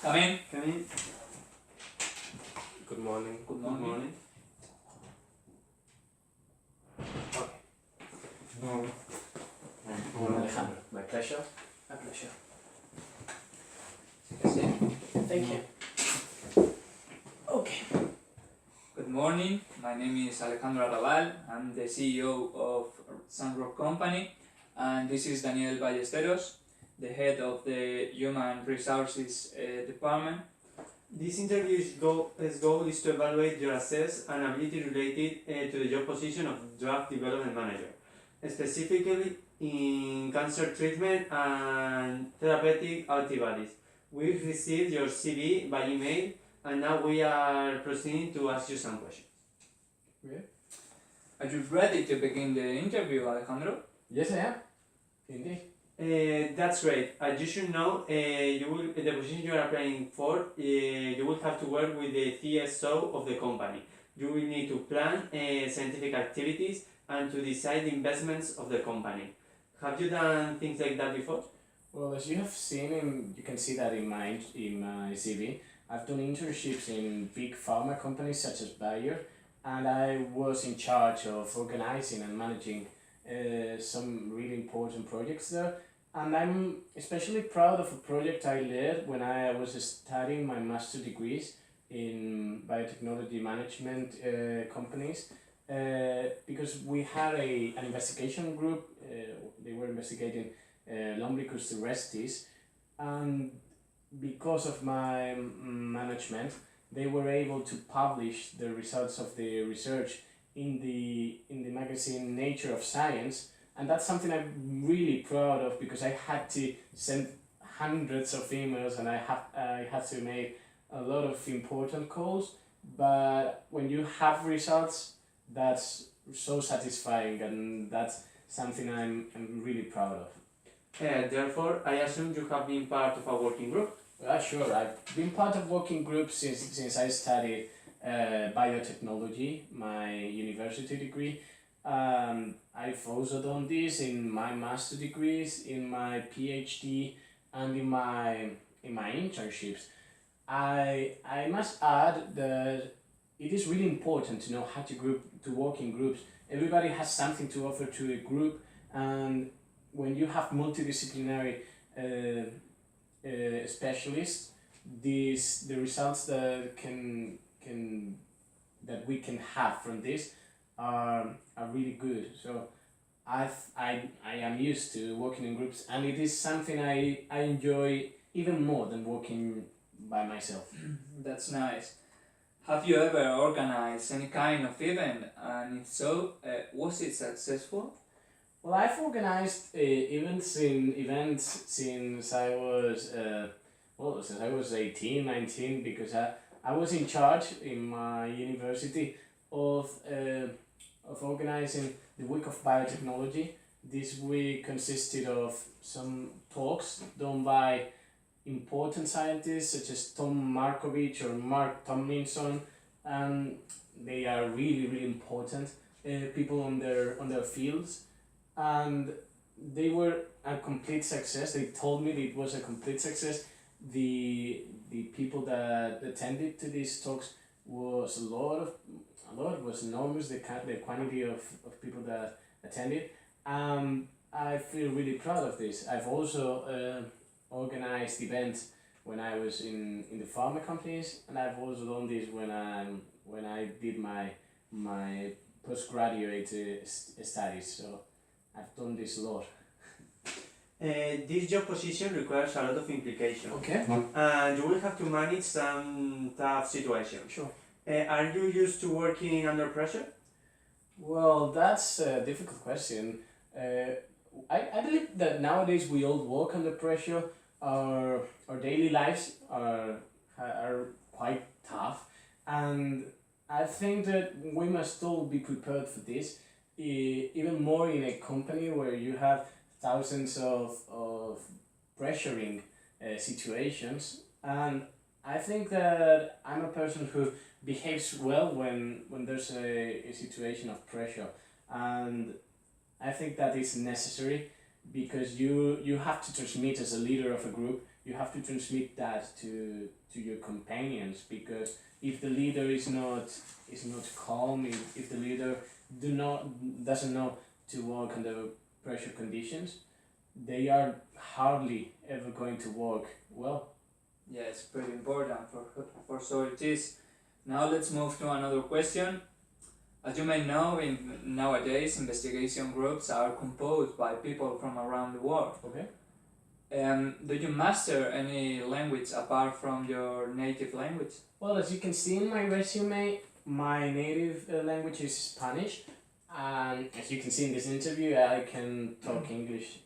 Come in. Come in. Good morning. Good morning. Okay. Alejandro, my pleasure. My pleasure. Thank you. Okay. Good morning. My name is Alejandro Arrabal. I'm the CEO of Sunrock Company, and this is Daniel Ballesteros, the head of the Human Resources Department. This interview's goal is to evaluate your assess and ability related to the job position of drug development manager, specifically in cancer treatment and therapeutic antibodies. We've received your CV by email, and now we are proceeding to ask you some questions. Are you ready to begin the interview, Alejandro? Yes, I am. Indeed. That's great. As you should know, the position you are applying for, you will have to work with the CSO of the company. You will need to plan scientific activities and to decide the investments of the company. Have you done things like that before? Well, as you have seen, you can see that in my CV. I've done internships in big pharma companies such as Bayer, and I was in charge of organizing and managing some really important projects there. And I'm especially proud of a project I led when I was studying my master's degrees in biotechnology management companies, because we had an investigation group. They were investigating Lumbricus terrestris, and because of my management, they were able to publish the results of the research in the magazine Nature of Science. And that's something I'm really proud of, because I had to send hundreds of emails and I had to make a lot of important calls. But when you have results, that's so satisfying, and that's something I'm really proud of. Therefore, I assume you have been part of a working group. Sure, I've been part of working groups since I studied biotechnology, my university degree. I've also done this in my master degrees, in my PhD, and in my internships. I must add that it is really important to know how to work in groups. Everybody has something to offer to a group, and when you have multidisciplinary specialists, the results that we can have from this are really good. So I am used to working in groups, and it is something I enjoy even more than working by myself. That's nice. Have you ever organized any kind of event, and if so, was it successful? Well, I've organized events since I was since I was 18, 19, because I was in charge in my university of organizing the week of biotechnology. This week consisted of some talks done by important scientists such as Tom Markovich or Mark Tomlinson, and they are really important people on their fields, and they were a complete success. They told me it was a complete success. The people that attended to these talks was a lot, was enormous, the quantity of people that attended. I feel really proud of this. I've also organized events when I was in the pharma companies, and I've also done this when I did my postgraduate studies. So I've done this a lot. This job position requires a lot of implication. Okay. And you will have to manage some tough situations. Sure. Are you used to working under pressure? Well, that's a difficult question. I believe that nowadays we all work under pressure. Our daily lives are quite tough, and I think that we must all be prepared for this. Even more in a company where you have thousands of pressuring situations, and I think that I'm a person who behaves well when there's a situation of pressure, and I think that is necessary, because you have to transmit as a leader of a group you have to transmit that to your companions, because if the leader is not calm, if the leader doesn't know to work under pressure conditions, they are hardly ever going to work well. Yeah, it's pretty important for sure it is. Now let's move to another question. As you may know, nowadays investigation groups are composed by people from around the world. Okay. Do you master any language apart from your native language? Well, as you can see in my resume, my native language is Spanish, and as you can see in this interview, I can talk English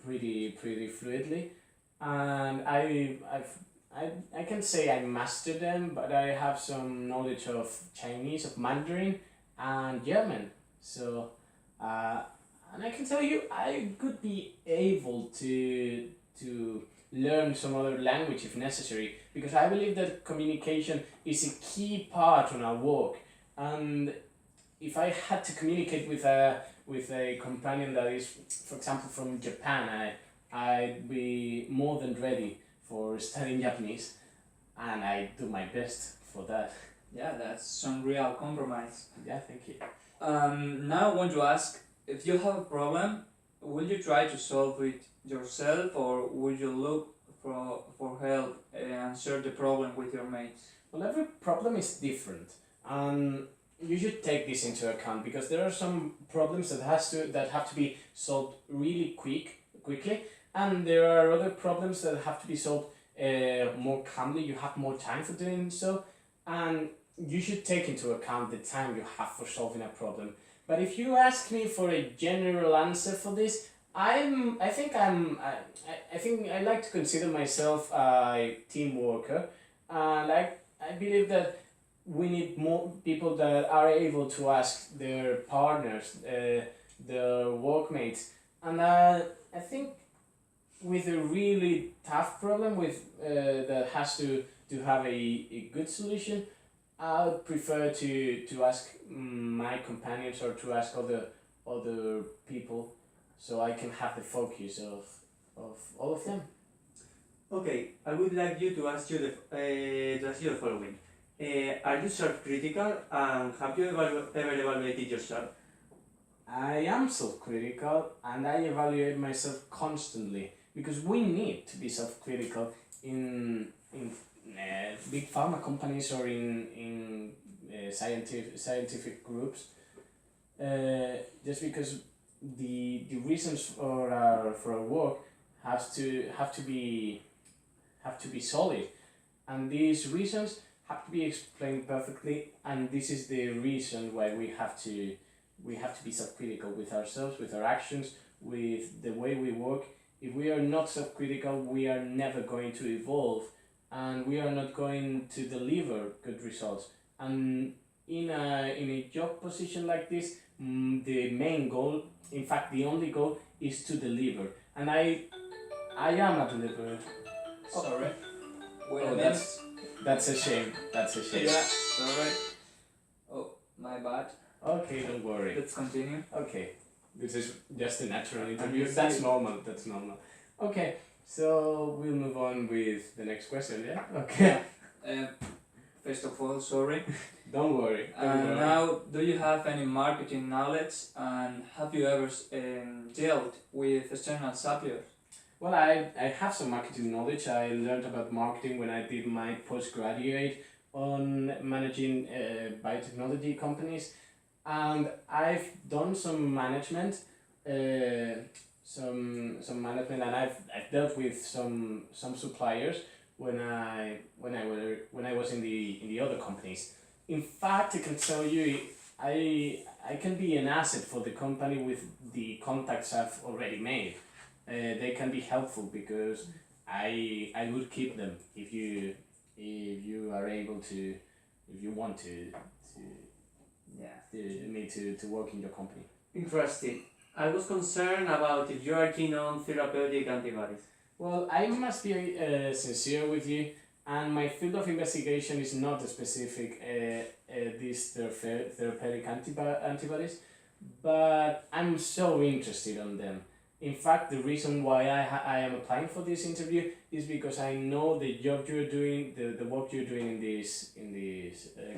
pretty fluidly, and I can say I mastered them, but I have some knowledge of Chinese, of Mandarin, and German. So, and I can tell you, I could be able to learn some other language if necessary, because I believe that communication is a key part on our work. And if I had to communicate with a companion that is, for example, from Japan, I'd be more than ready for studying Japanese, and I do my best for that. Yeah, that's some real compromise. Yeah, thank you. Now I want to ask, if you have a problem, will you try to solve it yourself, or would you look for help and share the problem with your mates? Well, every problem is different, and you should take this into account, because there are some problems that have to be solved really quickly, and there are other problems that have to be solved more calmly. You have more time for doing so, and you should take into account the time you have for solving a problem. But if you ask me for a general answer for this, I think I like to consider myself a team worker, and I believe that we need more people that are able to ask their partners, their workmates, and I think with a really tough problem that has to have a good solution, I would prefer to ask my companions or to ask other people, so I can have the focus of all of them. Okay, I would like you to ask you the following. Are you self-critical, and have you ever evaluated yourself? I am self-critical, and I evaluate myself constantly, because we need to be self-critical in big pharma companies or in scientific groups, just because the reasons for our work have to be solid, and these reasons have to be explained perfectly, and this is the reason why we have to be self-critical with ourselves, with our actions, with the way we work. If we are not self-critical, we are never going to evolve, and we are not going to deliver good results. And in a job position like this, the main goal, in fact the only goal, is to deliver. And I am a deliverer. Sorry. Wait a Oh, minute. that's a shame. That's a shame. Yeah, sorry. Oh, my bad. Okay, don't worry. Let's continue. Okay, this is just a natural And interview. you That's see- normal. That's normal. Okay, so we'll move on with the next question. Yeah. Okay. First of all, sorry. Don't worry. Don't worry. Now, do you have any marketing knowledge, and have you ever dealt with external suppliers? Well, I have some marketing knowledge. I learned about marketing when I did my postgraduate on managing biotechnology companies, and I've done some management, some management, and I've dealt with some suppliers when I was in the other companies. In fact, I can tell you, I can be an asset for the company with the contacts I've already made. They can be helpful, because I would keep them if you are able to, if you want to me to work in your company. Interesting. I was concerned about if you are keen on therapeutic antibodies. Well, I must be sincere with you, and my field of investigation is not specific these therapeutic antibodies, but I'm so interested on them. In fact, the reason why I am applying for this interview is because I know the job you're doing, the work you're doing in this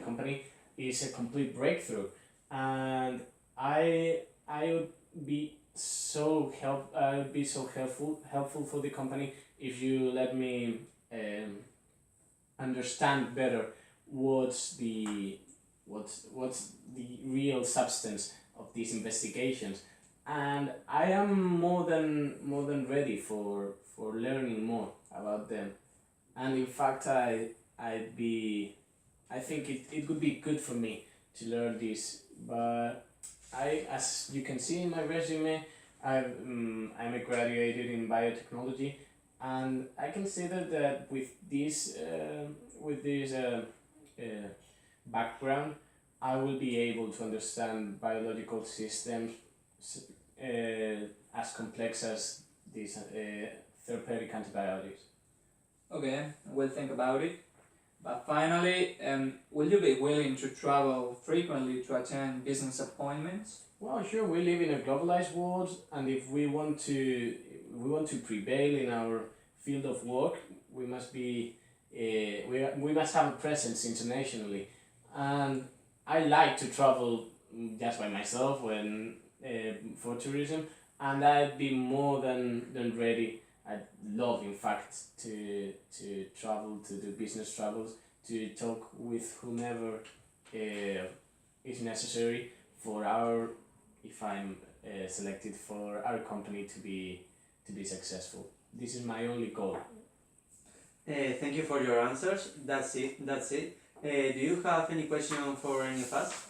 company is a complete breakthrough, and I would be I would be so helpful for the company if you let me understand better what's the real substance of these investigations, and I am more than ready for learning more about them, and in fact I think it would be good for me to learn this, but as you can see in my resume, I'm a graduated in biotechnology, and I consider that with this background, I will be able to understand biological systems as complex as these therapeutic antibiotics. Okay, we'll think about it. But finally, will you be willing to travel frequently to attend business appointments? Well, sure. We live in a globalized world, and if we want to prevail in our field of work, we must we must have a presence internationally, and I like to travel just by myself when for tourism, and I'd be more than ready. I'd love, in fact, to travel, to do business travels, to talk with whomever is necessary if I'm selected, for our company to be successful. This is my only goal. Thank you for your answers. That's it. Do you have any question for any of us?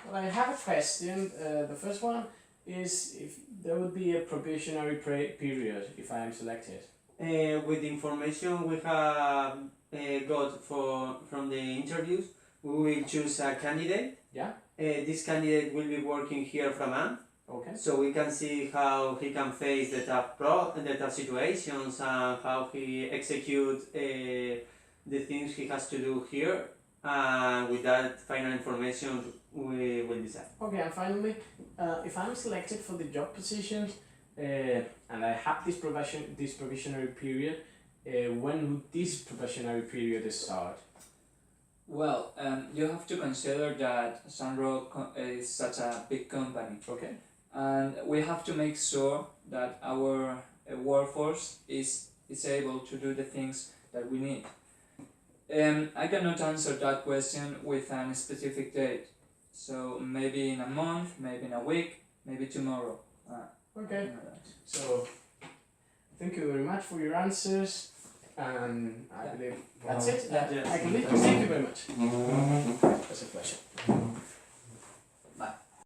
Well, I have a question. The first one is if there would be a probationary period if I am selected. With the information we have got from the interviews, we will choose a candidate. Yeah? This candidate will be working here from month, Okay. so we can see how he can face the tough situations and how he executes the things he has to do here. And with that final information, we will decide. Okay, and finally, if I'm selected for the job position and I have this probationary period, when would this probationary period start? Well, you have to consider that Sunrock is such a big company. Okay. And we have to make sure that our workforce is able to do the things that we need. I cannot answer that question with a specific date. So maybe in a month, maybe in a week, maybe tomorrow. Okay. Like that. So, thank you very much for your answers, and I believe that's it. Yes. I can leave. Thank you very much.